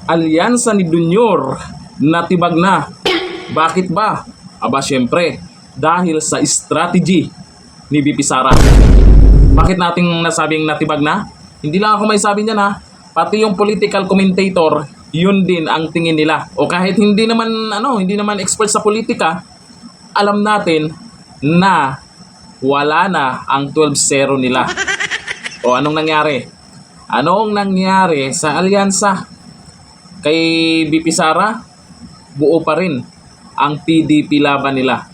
alyansa ni Junior natibag na. Bakit ba? Aba syempre, dahil sa strategy ni VP Sara. Bakit nating nasabing natibag na? Hindi lang ako may sabi niyan ha. Pati yung political commentator, yun din ang tingin nila. O kahit hindi naman expert sa politika, alam natin na wala na ang 12-0 nila. O anong nangyari? Anong nangyari sa alyansa? Kay VP Sara, buo pa rin ang PDP laban nila.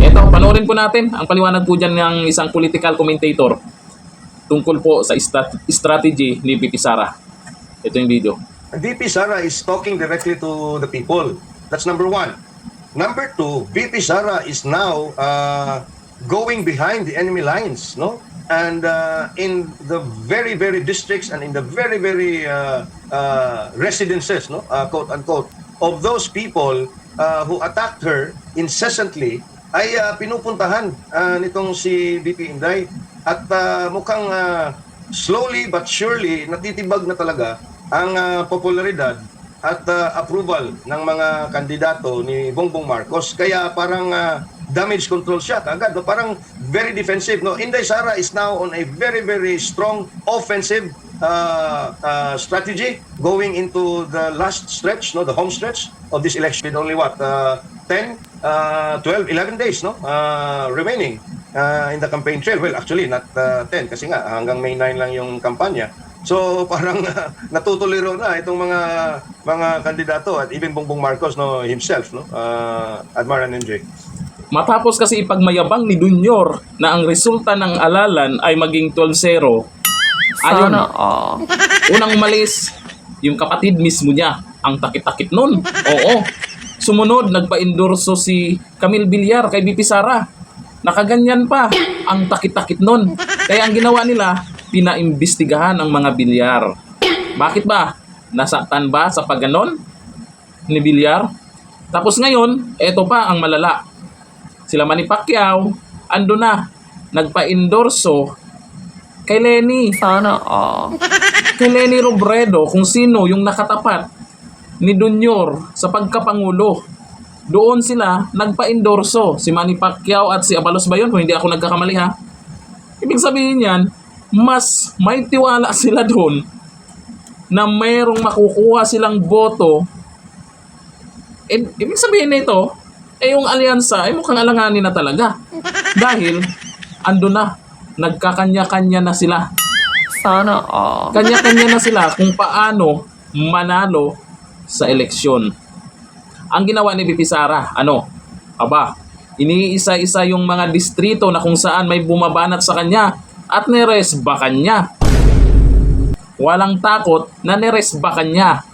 Eto, panoorin po natin ang paliwanag po dyan ng isang political commentator tungkol po sa strategy ni VP Sara. Ito yung video. VP Sara is talking directly to the people. That's number one. Number two, VP Sara is now going behind the enemy lines, no? And in the very, very districts and in the very, very residences, no, quote unquote, of those people who attacked her incessantly, ay pinupuntahan nitong si VP Inday at mukhang slowly but surely natitibag na talaga ang popularidad at approval ng mga kandidato ni Bongbong Marcos. Kaya parang damage control siya kagad. Parang very defensive. No? Inday Sara is now on a very, very strong offensive strategy going into the last stretch, no, the home stretch of this election with only what, 10, 12, 11 days, no, remaining in the campaign trail. Well, actually not 10 kasi nga hanggang May 9 lang yung kampanya. So parang natutuliro na itong mga kandidato at even Bongbong Marcos, no, himself, no, Admar and NJ. Matapos kasi ipagmayabang ni Junior na ang resulta ng alalan ay maging 12-0, ayun, unang umalis yung kapatid mismo niya, ang takit-takit nun. Oo. Sumunod, nagpa-endorso si Camille Villar kay VP Sara. Nakaganyan pa, ang takit-takit nun. Kaya ang ginawa nila, pinaimbestigahan ang mga Villar. Bakit ba? Nasaktan ba sa pagganon ni Villar? Tapos ngayon, eto pa ang malala. Sila Manny Pacquiao, ando na, nagpa-endorso kay Leni. Kay Leni Robredo, kung sino yung nakatapat ni Junior sa pagkapangulo. Doon sila nagpa-endorso, si Manny Pacquiao at si Abalos ba yun? Kung hindi ako nagkakamali ha. Ibig sabihin yan, mas may tiwala sila doon na mayroong makukuha silang boto. Ibig sabihin nito, yung alyansa ay mukhang alanganin na talaga. Dahil, ando na, nagkakanya-kanya na sila. Kanya-kanya na sila kung paano manalo sa eleksyon. Ang ginawa ni VP Sara, iniisa-isa yung mga distrito na kung saan may bumabanat sa kanya at niresbakan niya. Walang takot na niresbakan niya.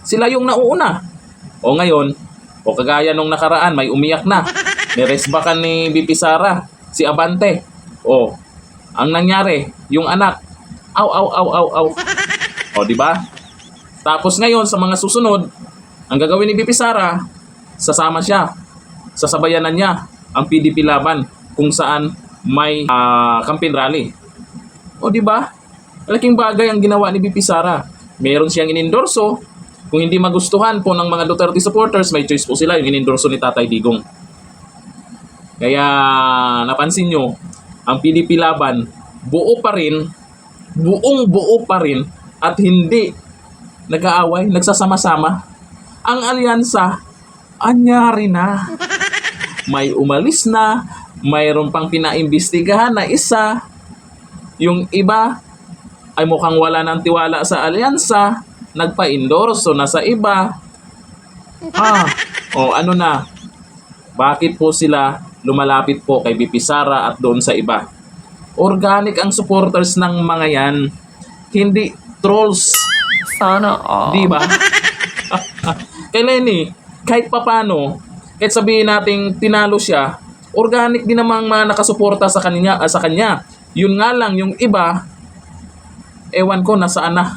Sila yung nauuna. O ngayon, o kagaya nung nakaraan, may umiyak na. Niresbakan ni VP Sara, si Abante. O, ang nangyari, yung anak, aw. O, di ba? Tapos ngayon, sa mga susunod, ang gagawin ni VP Sara, sasama siya. Sasabayanan niya ang PDP laban kung saan may campaign rally. O, di ba? Malaking bagay ang ginawa ni VP Sara. Meron siyang inendorso. Kung hindi magustuhan po ng mga Duterte supporters, may choice po sila yung inendorso ni Tatay Digong. Kaya napansin nyo, ang PDP laban, buo pa rin, buo pa rin, at hindi nag-aaway, nagsasama-sama. Ang alyansa, anyari na. May umalis na, mayroon pang pinaimbestigahan na isa. Yung iba ay mukhang wala ng tiwala sa alyansa, nagpa-endorso na sa iba. Ano na? Bakit po sila lumalapit po kay VP Sara at doon sa iba? Organic ang supporters ng mga yan. Hindi trolls. Di ba? Kay Leni, kahit papano, kahit sabihin nating tinalo siya, organic din namang mga nakasuporta sa kanya. Yun nga lang, yung iba, ewan ko nasaan na.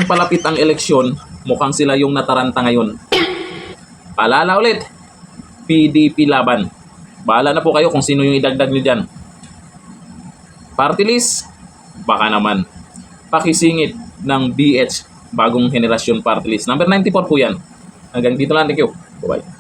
Palapit ang eleksyon, mukhang sila yung nataranta ngayon. Paalala ulit, PDP laban. Bahala na po kayo kung sino yung idagdag nyo dyan. Party list, baka naman. Pakisingit ng BH Bagong Henerasyon Party List. Number 94 po yan. Hanggang dito lang. Thank you. Bye-bye.